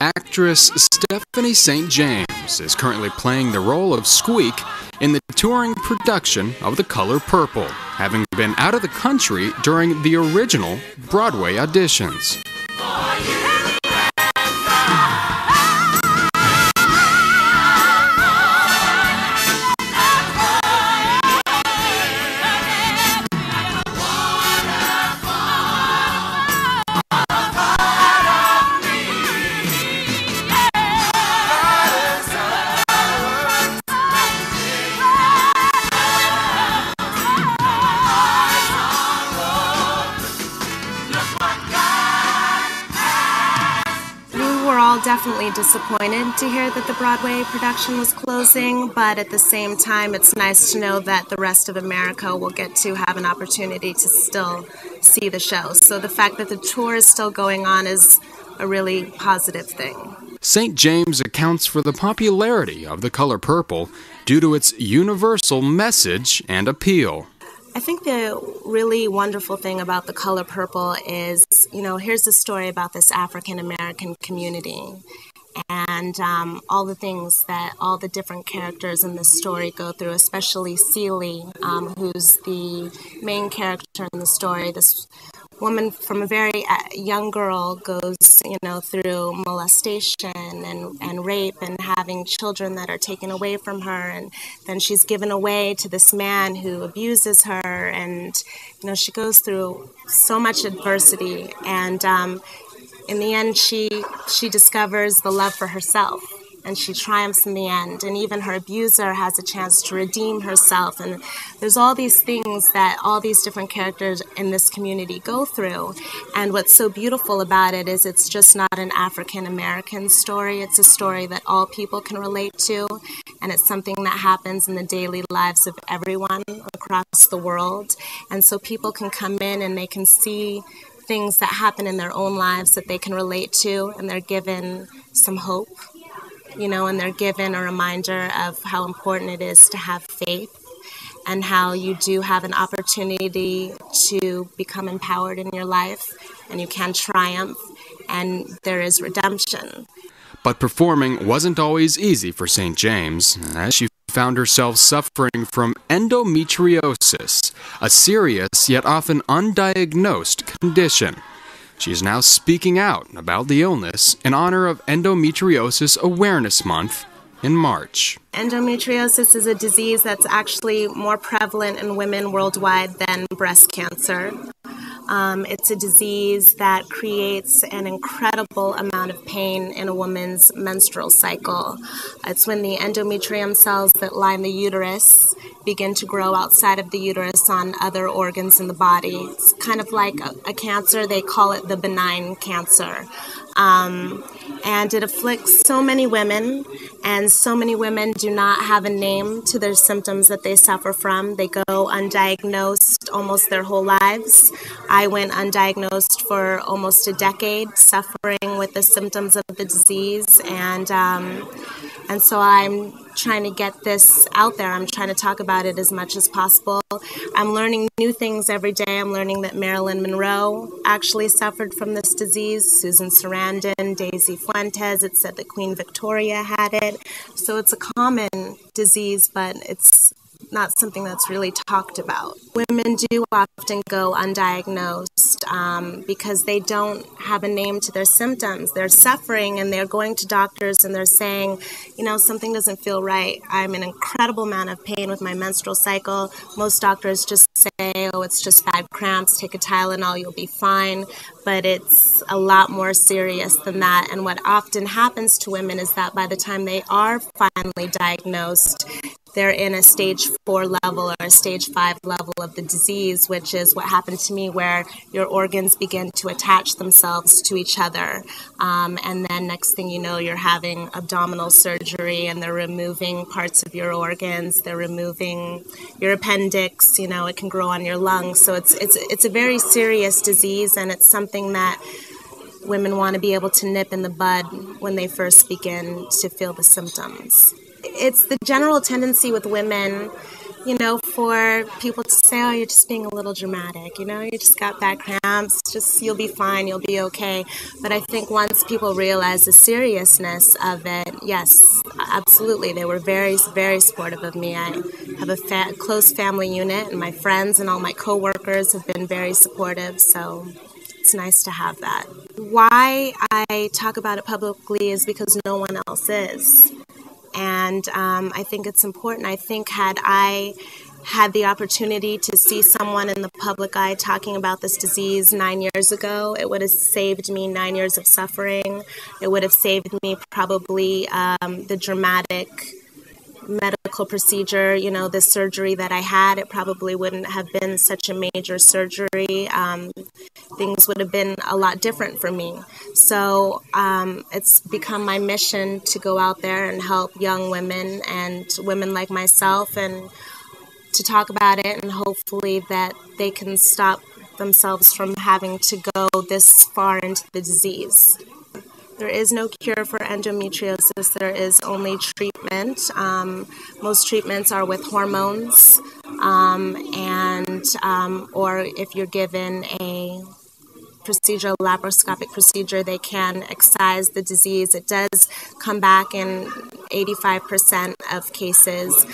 Actress Stephanie St. James is currently playing the role of Squeak in the touring production of The Color Purple, having been out of the country during the original Broadway auditions. Definitely disappointed to hear that the Broadway production was closing, but at the same time it's nice to know that the rest of America will get to have an opportunity to still see the show. So the fact that the tour is still going on is a really positive thing. St. James accounts for the popularity of The Color Purple due to its universal message and appeal. I think the really wonderful thing about The Color Purple is, here's a story about this African-American community and all the things that all the different characters in this story go through, especially Celie, who's the main character in the story. This woman from a very young girl goes, through molestation and rape and having children that are taken away from her, and then she's given away to this man who abuses her, and she goes through so much adversity, and in the end she discovers the love for herself, and she triumphs in the end, and even her abuser has a chance to redeem herself. And there's all these things that all these different characters in this community go through, and what's so beautiful about it is it's just not an African-American story. It's a story that all people can relate to, and it's something that happens in the daily lives of everyone across the world. And so people can come in and they can see things that happen in their own lives that they can relate to, and they're given some hope, and they're given a reminder of how important it is to have faith and how you do have an opportunity to become empowered in your life, and you can triumph, and there is redemption. But performing wasn't always easy for St. James, as she found herself suffering from endometriosis, a serious yet often undiagnosed condition. She is now speaking out about the illness in honor of Endometriosis Awareness Month in March. Endometriosis is a disease that's actually more prevalent in women worldwide than breast cancer. It's a disease that creates an incredible amount of pain in a woman's menstrual cycle. It's when the endometrium cells that line the uterus begin to grow outside of the uterus on other organs in the body. It's kind of like a cancer. They call it the benign cancer. And it afflicts so many women, and so many women do not have a name to their symptoms that they suffer from. They go undiagnosed almost their whole lives. I went undiagnosed for almost a decade, suffering with the symptoms of the disease, and so I'm trying to get this out there. I'm trying to talk about it as much as possible. I'm learning new things every day. I'm learning that Marilyn Monroe actually suffered from this disease, Susan Sarandon, Daisy Fuentes. It said that Queen Victoria had it. So it's a common disease, but it's not something that's really talked about. Women do often go undiagnosed because they don't have a name to their symptoms. They're suffering and they're going to doctors and they're saying, something doesn't feel right. I'm in an incredible amount of pain with my menstrual cycle. Most doctors just say, oh, it's just bad cramps, take a Tylenol, you'll be fine. But it's a lot more serious than that. And what often happens to women is that by the time they are finally diagnosed, they're in a stage 4 level or a stage 5 level of the disease, which is what happened to me, where your organs begin to attach themselves to each other. And then next thing you know, you're having abdominal surgery and they're removing parts of your organs. They're removing your appendix, it can grow on your lungs. So it's a very serious disease, and it's something that women want to be able to nip in the bud when they first begin to feel the symptoms. It's the general tendency with women for people to say, oh, you're just being a little dramatic, you just got bad cramps, you'll be fine, you'll be okay. But I think once people realize the seriousness of it, yes, absolutely, they were very, very supportive of me. I have a close family unit, and my friends and all my coworkers have been very supportive, so it's nice to have that. Why I talk about it publicly is because no one else is. And I think it's important. I think had I had the opportunity to see someone in the public eye talking about this disease 9 years ago, it would have saved me 9 years of suffering. It would have saved me probably the dramatic medical procedure, the surgery that I had. It probably wouldn't have been such a major surgery. Things would have been a lot different for me. So it's become my mission to go out there and help young women and women like myself, and to talk about it, and hopefully that they can stop themselves from having to go this far into the disease. There is no cure for endometriosis. There is only treatment. Most treatments are with hormones, or if you're given a laparoscopic procedure, they can excise the disease. It does come back in 85% of cases.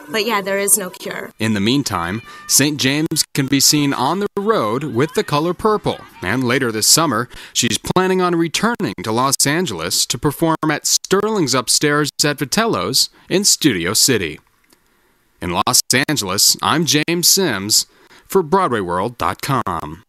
But yeah, there is no cure. In the meantime, St. James can be seen on the road with the color purple. And later this summer, she's planning on returning to Los Angeles to perform at Sterling's Upstairs at Vitello's in Studio City. In Los Angeles, I'm James Sims for BroadwayWorld.com.